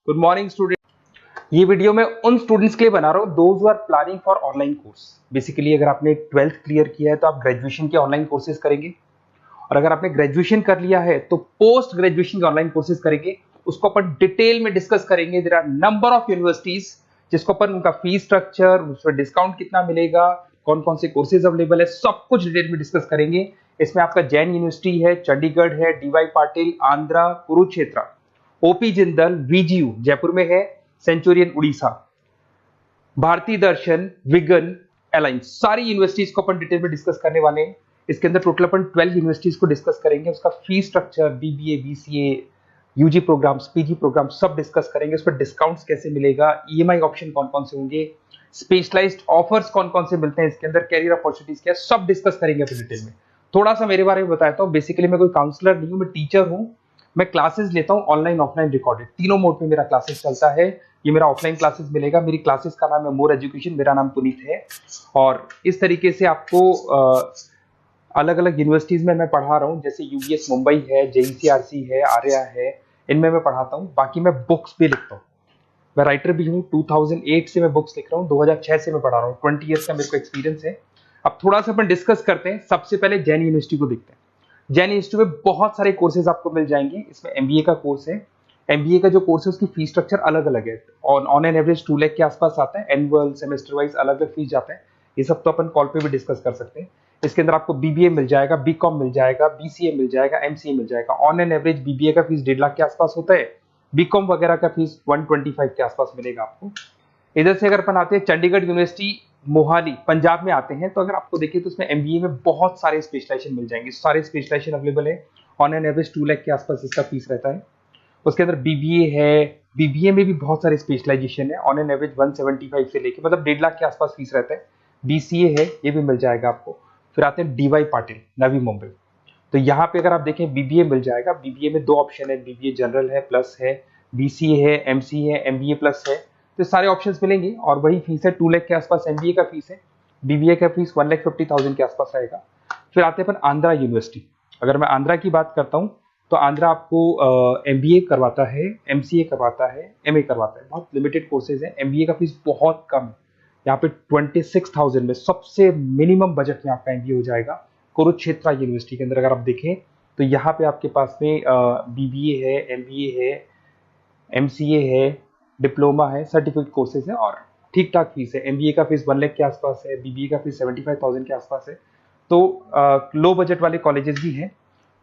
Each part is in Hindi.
Good morning student. ये वीडियो मैं उन स्टूडेंट्स के लिए बना रहा हूँ those who are planning for online course. Basically अगर आपने 12th क्लियर किया है तो आप ग्रेजुएशन के ऑनलाइन कोर्सेज करेंगे, और अगर आपने ग्रेजुएशन कर लिया है तो पोस्ट ग्रेजुएशन के ऑनलाइन कोर्सेज करेंगे। उसको अपन डिटेल में डिस्कस करेंगे। There are number of universities जिसको अपन उनका फीस स्ट्रक्चर, उसमें डिस्काउंट कितना मिलेगा, कौन कौन से कोर्सेज अवेलेबल है, सब कुछ डिटेल में डिस्कस करेंगे। इसमें आपका जैन यूनिवर्सिटी है, चंडीगढ़ है, डीवाई पाटिल आंध्रा, कुरुक्षेत्र, ओपी जिंदल, वीजीयू जयपुर में है, सेंचुरियन उड़ीसा, भारतीय दर्शन, विगन, अलायंस, सारी यूनिवर्सिटीज को अपन डिटेल में डिस्कस करने वाले हैं। इसके अंदर टोटल अपन 12 यूनिवर्सिटीज को डिस्कस करेंगे। उसका fees structure, BBA, BCA, UG programs, PG program सब डिस्कस करेंगे। उस पर डिस्काउंट्स कैसे मिलेगा, ईएमआई ऑप्शन कौन कौन से होंगे, स्पेशलाइज्ड ऑफर्स कौन कौन से मिलते हैं, इसके अंदर कैरियर अपॉर्चुनिटीज क्या, सब डिस्कस करेंगे अपन डिटेल में। थोड़ा सा मेरे बारे में बताता हूँ। बेसिकली मैं कोई काउंसलर नहीं हूँ, मैं टीचर हूँ। मैं क्लासेस लेता हूँ ऑनलाइन ऑफलाइन रिकॉर्डेड, तीनों मोड में मेरा क्लासेस चलता है। ये मेरा ऑफलाइन क्लासेस मिलेगा। मेरी क्लासेस का नाम है मोर एजुकेशन, मेरा नाम पुनीत है। और इस तरीके से आपको अलग अलग यूनिवर्सिटीज में मैं पढ़ा रहा हूँ, जैसे यूबीएस मुंबई है, जेईसीआरसी है, आर्या है, इनमें मैं पढ़ाता हूँ। बाकी मैं बुक्स भी लिखता हूँ, मैं राइटर भी हूँ। 2008 से मैं बुक्स लिख रहा हूँ, 2006 से मैं पढ़ा रहा हूँ। 20 ईयर्स का मेरे को एक्सपीरियंस है। अब थोड़ा सा अपन डिस्कस करते हैं। सबसे पहले जैन यूनिवर्सिटी को देखते हैं। जैन यूनिवर्सिटी में बहुत सारे कोर्सेज आपको मिल जाएंगे। इसमें एमबीए का कोर्स है। एमबीए का जो कोर्स है उसकी फीस स्ट्रक्चर अलग अलग है। ऑन एन एवरेज 2 लाख के आसपास आता है। एनुअल, सेमेस्टर वाइज अलग अलग फीस जाता है। ये सब तो अपन कॉल पे भी डिस्कस कर सकते हैं। इसके अंदर आपको बीबीए मिल जाएगा, बीकॉम मिल जाएगा, बीसीए मिल जाएगा, एमसीए मिल जाएगा। ऑन एन एवरेज बीबीए का फीस 1.5 लाख के आसपास होता है। बीकॉम वगैरह का फीस 125 के आसपास मिलेगा आपको। इधर से अगर अपन आते हैं चंडीगढ़ यूनिवर्सिटी मोहाली पंजाब में आते हैं, तो अगर आपको देखिए तो उसमें एमबीए में बहुत सारे स्पेशलाइजेशन मिल जाएंगे। सारे स्पेशलाइजेशन अवेलेबल है। ऑन एन एवरेज 2 लाख के आसपास इसका फीस रहता है। उसके अंदर बीबीए है, बीबीए में भी बहुत सारे स्पेशलाइजेशन है। ऑन एन एवरेज 175 से लेके मतलब 1.5 लाख के आसपास फीस रहता है। बीसीए है, ये भी मिल जाएगा आपको। फिर आते हैं डीवाई पाटिल, नवी मुंबई। तो यहाँ पे अगर आप देखें बीबीए मिल जाएगा। बीबीए में 2 ऑप्शन है, बीबीए जनरल है, प्लस है, बीसीए है, एमसीए है, एमबीए प्लस है। तो सारे ऑप्शंस मिलेंगे और वही फीस है 2 लाख के आसपास एमबीए का फीस है। बीबीए का फीस 1,50,000 के आसपास रहेगा। फिर आते हैं अपन आंध्रा यूनिवर्सिटी। अगर मैं आंध्रा की बात करता हूँ तो आंध्रा आपको एमबीए करवाता है, एमसीए करवाता है, एमए करवाता है। बहुत लिमिटेड कोर्सेज है। एमबीए का फीस बहुत कम है। यहाँ पे 26,000 में सबसे मिनिमम बजट में आपका एमबीए हो जाएगा। कुरुक्षेत्र यूनिवर्सिटी के अंदर अगर आप देखें तो यहाँ पे आपके पास में बीबीए है, एमबीए है, एमसीए है, डिप्लोमा है, सर्टिफिकेट कोर्सेज है और ठीक ठाक फीस है। एमबीए का फीस 1 लाख के आसपास है, बीबीए का फीस 75,000 के आसपास है। तो लो बजट वाले कॉलेजेस भी हैं।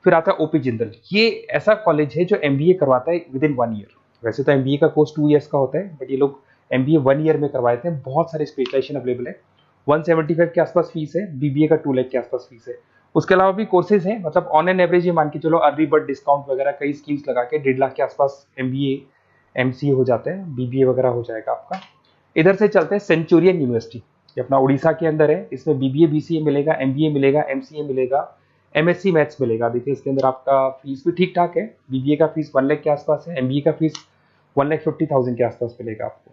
फिर आता है ओपी जिंदल। ये ऐसा कॉलेज है जो एमबीए करवाता है विद इन 1 ईयर। वैसे तो एमबीए का कोर्स 2 ईयर्स का होता है, बट ये लोग एमबीए 1 ईयर में करवाते हैं। बहुत सारे स्पेशलाइजेशन अवेलेबल है। 175 के आसपास फीस है। बीबीए का 2 लाख के आसपास फीस है। उसके अलावा भी कोर्सेज हैं, मतलब ऑन एन एवरेज ये मान के चलो अर्ली बर्ड डिस्काउंट वगैरह कई स्कीम्स लगा के 1.5 लाख के आसपास एमबीए, एमसीए हो जाते हैं, बीबीए वगैरह हो जाएगा आपका। इधर से चलते हैं सेंचुरियन यूनिवर्सिटी, ये अपना उड़ीसा के अंदर है। इसमें बीबीए, बीसीए मिलेगा, एमबीए मिलेगा, एमसीए मिलेगा, एमएससी मैथ्स मिलेगा। देखिए इसके अंदर आपका फीस भी ठीक ठाक है। बीबीए का फीस 1 लाख के आसपास है, एमबीए का फीस 1,50,000 के आसपास मिलेगा आपको।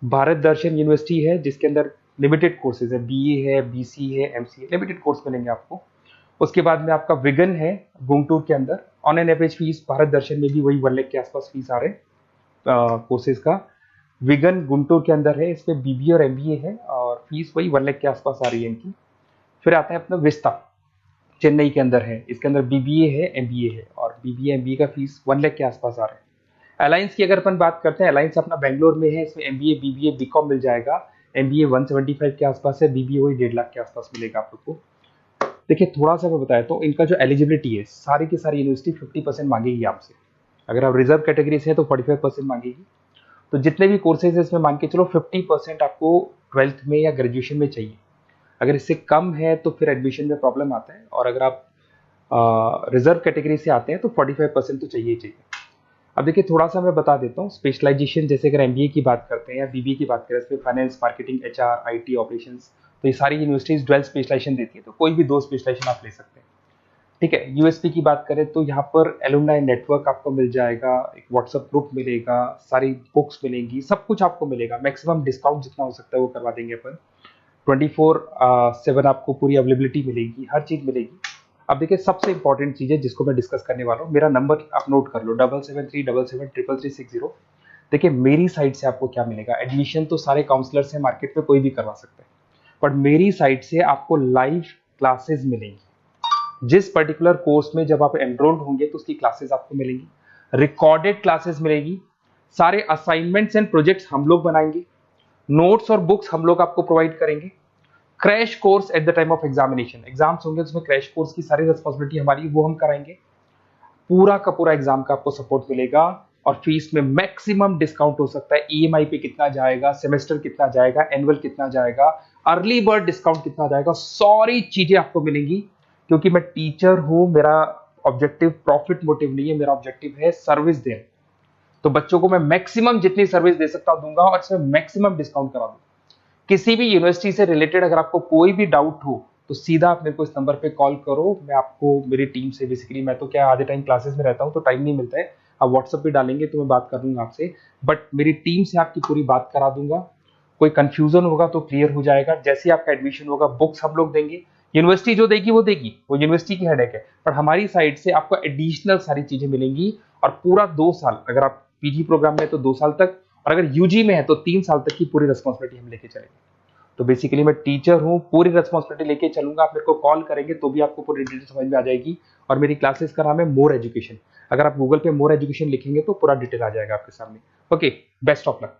भारत दर्शन यूनिवर्सिटी है जिसके अंदर लिमिटेड कोर्सेज है, बीए है, बीसी है, एमसीए, लिमिटेड कोर्स मिलेंगे आपको। उसके बाद में आपका विगन है गुंटूर के अंदर। On an average fees Bharat Darshan में भी वही 1 लाख के आसपास फीस आ रहे कोर्सेज का। विगन गुंटूर के अंदर है, इसमें बीबीए और एमबीए है और फीस वही 1 लाख के आसपास आ रही है इनकी। फिर आता है अपना विस्ता, चेन्नई के अंदर है। इसके अंदर बीबीए है, एमबीए है और बीबीए एमबीए का फीस 1 लाख के आसपास आ रहा है। अलायंस की अगर अपन बात करते हैं, अलायंस अपना बेंगलोर में है। इसमें एमबीए, बीबीए, बीकॉम मिल जाएगा। एमबीए 175 के आसपास है, बीबीए वही 1.5 लाख के आसपास मिलेगा आप लोग को। देखिए थोड़ा सा मैं बताया तो इनका जो एलिजिबिलिटी है, सारी की सारी यूनिवर्सिटी 50% मांगेगी आपसे। अगर आप रिजर्व कैटेगरी से हैं तो 45% मांगेगी। तो जितने भी कोर्सेज है इसमें मान के चलो 50% आपको 12th में या ग्रेजुएशन में चाहिए। अगर इससे कम है तो फिर एडमिशन में प्रॉब्लम आता है। और अगर आप रिजर्व कैटेगरी से आते हैं तो 45% तो चाहिए ही चाहिए। अब देखिए थोड़ा सा मैं बता देता हूँ स्पेशलाइजेशन। जैसे अगर एमबीए की बात करते हैं या बीबीए की बात करें, इसमें finance, marketing, HR, IT, operations, तो ये सारी यूनिवर्सिटीज 12 स्पेशलाइजेशन देती है। तो कोई भी 2 स्पेशलाइजेशन आप ले सकते हैं, ठीक है। यूएसपी की बात करें तो यहाँ पर एलुमनाई नेटवर्क आपको मिल जाएगा, एक व्हाट्सएप ग्रुप मिलेगा, सारी बुक्स मिलेंगी, सब कुछ आपको मिलेगा। मैक्सिमम डिस्काउंट जितना हो सकता है वो करवा देंगे अपन। 24/7 आपको पूरी अवेलेबिलिटी मिलेगी, हर चीज मिलेगी। अब देखिए सबसे इंपॉर्टेंट चीज है जिसको मैं डिस्कस करने वाला हूँ। मेरा नंबर आप नोट कर लो, 7737773360। देखिए मेरी साइड से आपको क्या मिलेगा, एडमिशन तो सारे काउंसलर्स हैं मार्केट में, कोई भी करवा सकते हैं, बट मेरी साइड से आपको लाइव क्लासेस मिलेंगी। जिस पर्टिकुलर कोर्स में जब आप एनरोल्ड होंगे तो उसकी क्लासेस आपको मिलेंगी, रिकॉर्डेड क्लासेस मिलेगी, सारे असाइनमेंट्स एंड प्रोजेक्ट्स हम लोग बनाएंगे, नोट्स और बुक्स हम लोग आपको प्रोवाइड करेंगे, crash course at the time of examination, exams होंगे उसमें क्रैश कोर्स की सारी रिस्पॉन्सिबिलिटी हमारी, वो हम कराएंगे, पूरा का पूरा एग्जाम का आपको सपोर्ट मिलेगा, और फीस में मैक्सिमम डिस्काउंट हो सकता है, ईएमआई पे कितना जाएगा, सेमेस्टर कितना जाएगा, एनुअल कितना जाएगा, अर्ली बर्ड डिस्काउंट कितना जाएगा, सारी चीजें आपको मिलेंगी। क्योंकि मैं टीचर हूं, मेरा ऑब्जेक्टिव प्रॉफिट मोटिव नहीं है, मेरा ऑब्जेक्टिव है सर्विस देना। तो बच्चों को मैं मैक्सिमम जितनी सर्विस दे सकता हूं दूंगा, और इसमें मैक्सिमम डिस्काउंट करा दूंगा। किसी भी यूनिवर्सिटी से रिलेटेड अगर आपको कोई भी डाउट हो तो सीधा आप मेरे को इस नंबर पे कॉल करो, मैं आपको मेरी टीम से, बेसिकली मैं तो क्या आधे टाइम क्लासेस में रहता हूँ तो टाइम नहीं मिलता है, आप व्हाट्सएप पे डालेंगे तो मैं बात कर लूंगा आपसे, बट मेरी टीम से आपकी पूरी बात करा दूंगा। कोई कंफ्यूजन होगा तो क्लियर हो जाएगा, जैसे ही आपका एडमिशन होगा बुक्स हम लोग देंगे, यूनिवर्सिटी जो देगी वो देगी, वो यूनिवर्सिटी की हेडेक है, पर हमारी साइड से आपको एडिशनल सारी चीजें मिलेंगी। और पूरा 2 साल, अगर आप पीजी प्रोग्राम में तो 2 साल तक, और अगर यूजी में है तो 3 साल तक की पूरी रिस्पॉन्सिबिलिटी हम लेके चलेंगे। तो बेसिकली मैं टीचर हूँ, पूरी रिस्पॉन्सिबिलिटी लेके चलूंगा, आप मेरे को कॉल करेंगे तो भी आपको पूरी डिटेल समझ में आ जाएगी। और मेरी क्लासेस का नाम है मोर एजुकेशन, अगर आप गूगल पे मोर एजुकेशन लिखेंगे तो पूरा डिटेल आ जाएगा आपके सामने। Okay, best of luck.